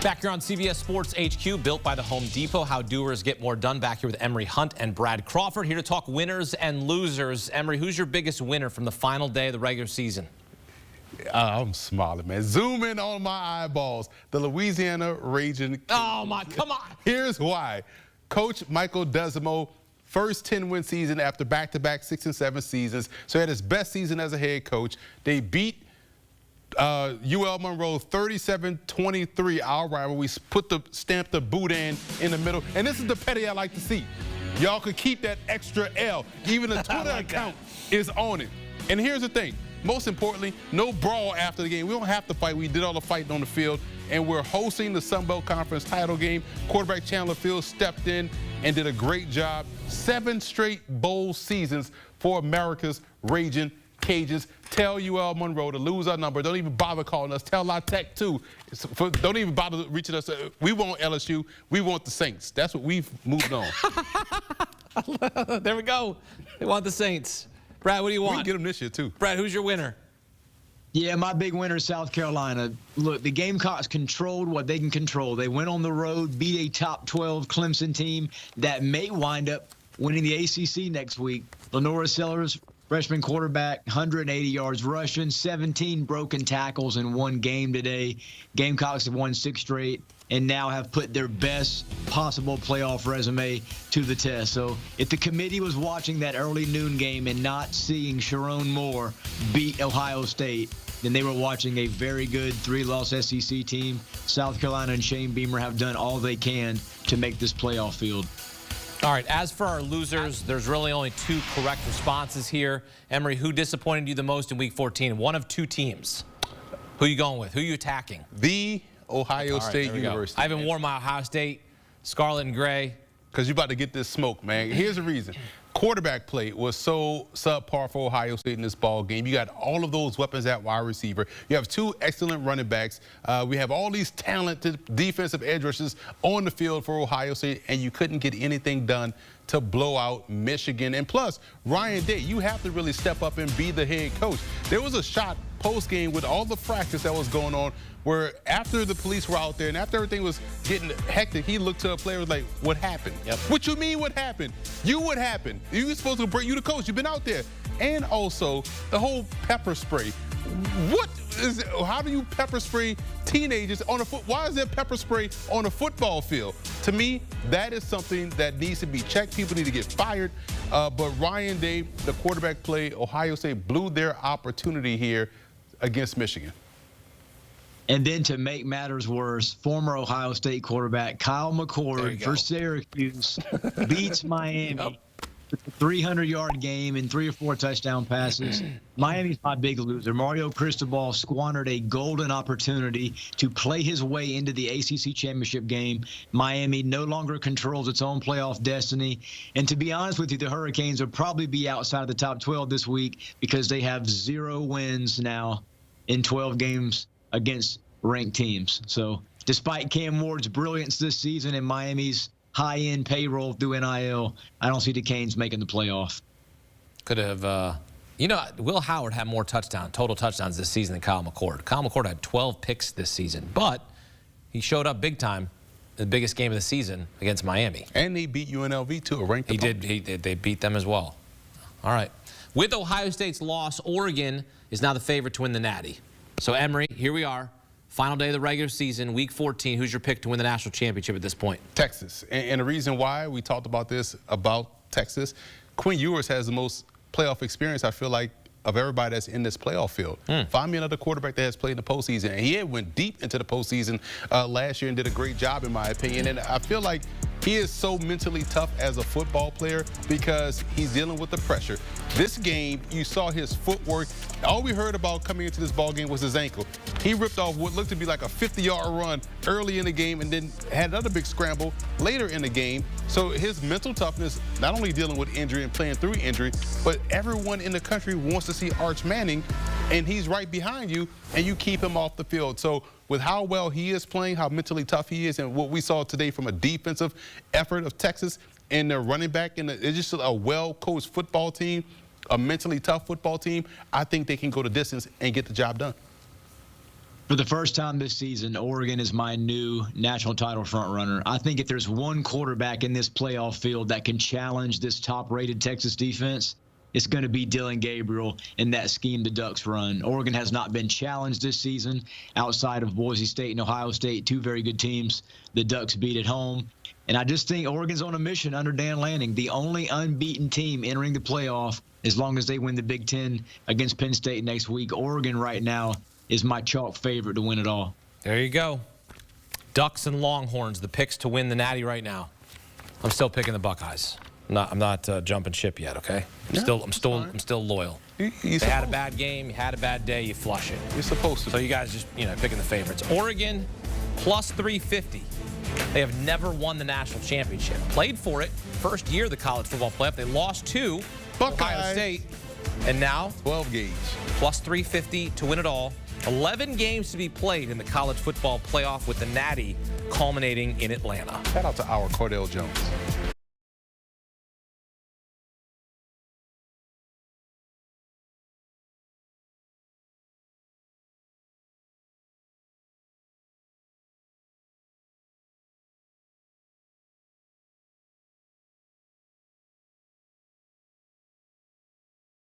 Back here on CBS Sports HQ, built by the Home Depot, how doers get more done. Back here with Emory Hunt and Brad Crawford, here to talk winners and losers. Emory, who's your biggest winner from the final day of the regular season? I'm smiling, man. Zoom in on my eyeballs. The Louisiana Raging. Oh, my, come on. Here's why. Coach Michael Desimo, first 10-win season after back-to-back 6 and 7 seasons. So he had his best season as a head coach. They beat UL Monroe 37-23, our rival. We stamped the boudin in the middle. And this is the petty I like to see. Y'all could keep that extra L. Even the Twitter account is on it. And here's the thing. Most importantly, no brawl after the game. We don't have to fight. We did all the fighting on the field. And we're hosting the Sun Belt Conference title game. Quarterback Chandler Fields stepped in and did a great job. 7 straight bowl seasons for America's Raging Cajuns. Tell UL Monroe to lose our number. Don't even bother calling us. Tell La Tech, too. Don't even bother reaching us. We want LSU. We want the Saints. That's what we've moved on. There we go. They want the Saints. Brad, what do you want? We can get them this year, too. Brad, who's your winner? Yeah, my big winner is South Carolina. Look, the Gamecocks controlled what they can control. They went on the road, beat a top 12 Clemson team that may wind up winning the ACC next week. Lenora Sellers, freshman quarterback, 180 yards rushing, 17 broken tackles in one game today. Gamecocks have won 6 straight and now have put their best possible playoff resume to the test. So if the committee was watching that early noon game and not seeing Sharon Moore beat Ohio State, then they were watching a very good 3-loss SEC team. South Carolina and Shane Beamer have done all they can to make this playoff field. All right, as for our losers, there's really only 2 correct responses here. Emory, who disappointed you the most in Week 14? One of 2 teams. Who are you going with? Who are you attacking? The Ohio State University. I haven't worn my Ohio State scarlet and gray. Because you're about to get this smoke, man. Here's the reason. Quarterback play was so subpar for Ohio State in this ball game. You got all of those weapons at wide receiver. You have 2 excellent running backs. We have all these talented defensive edge rushers on the field for Ohio State, and you couldn't get anything done to blow out Michigan. And plus, Ryan Day, you have to really step up and be the head coach. There was a shot post-game with all the fracas that was going on where after the police were out there and after everything was getting hectic, he looked to a player and was like, what happened? Yep. What you mean what happened? What happened? You were supposed to bring you the coach. You've been out there. And also the whole pepper spray. How do you pepper spray teenagers on a foot? Why is there pepper spray on a football field? To me, that is something that needs to be checked. People need to get fired. But Ryan Day, the quarterback play, Ohio State blew their opportunity here against Michigan. And then to make matters worse, former Ohio State quarterback Kyle McCord for Syracuse beats Miami with a 300-yard game and 3 or 4 touchdown passes. Miami's my big loser. Mario Cristobal squandered a golden opportunity to play his way into the ACC championship game. Miami no longer controls its own playoff destiny. And to be honest with you, the Hurricanes will probably be outside of the top 12 this week because they have 0 wins now in 12 games against ranked teams. So despite Cam Ward's brilliance this season and Miami's high-end payroll through NIL, I don't see the Canes making the playoff. Could have, Will Howard had more total touchdowns this season than Kyle McCord. Kyle McCord had 12 picks this season, but he showed up big time in the biggest game of the season against Miami. And they beat UNLV too, a ranked opponent. They beat them as well. All right. With Ohio State's loss, Oregon is now the favorite to win the Natty. So, Emory, here we are. Final day of the regular season, Week 14. Who's your pick to win the national championship at this point? Texas. And the reason why we talked about this, about Texas, Quinn Ewers has the most playoff experience, I feel like, of everybody that's in this playoff field. Find me another quarterback that has played in the postseason. And he went deep into the postseason last year and did a great job, in my opinion. And I feel like he is so mentally tough as a football player because he's dealing with the pressure. This game, you saw his footwork. All we heard about coming into this ball game was his ankle. He ripped off what looked to be like a 50-yard run early in the game and then had another big scramble later in the game. So his mental toughness, not only dealing with injury and playing through injury, but everyone in the country wants to see Arch Manning, and he's right behind you, and you keep him off the field. So with how well he is playing, how mentally tough he is, and what we saw today from a defensive effort of Texas and their running back, and it's just a well-coached football team, a mentally tough football team, I think they can go the distance and get the job done. For the first time this season, Oregon is my new national title frontrunner. I think if there's one quarterback in this playoff field that can challenge this top-rated Texas defense, it's going to be Dylan Gabriel in that scheme the Ducks run. Oregon has not been challenged this season outside of Boise State and Ohio State, two very good teams the Ducks beat at home. And I just think Oregon's on a mission under Dan Lanning, the only unbeaten team entering the playoff as long as they win the Big Ten against Penn State next week. Oregon right now is my chalk favorite to win it all. There you go. Ducks and Longhorns, the picks to win the Natty right now. I'm still picking the Buckeyes. I'm not jumping ship yet, okay? I'm still loyal. They had a bad game, you had a bad day, you flush it. You're supposed to. So you guys just, picking the favorites. Oregon, plus 350. They have never won the national championship. Played for it. First year of the college football playoff. They lost to Ohio State. And now, 12 games. Plus 350 to win it all. 11 games to be played in the college football playoff with the Natty culminating in Atlanta. Shout out to our Cordell Jones.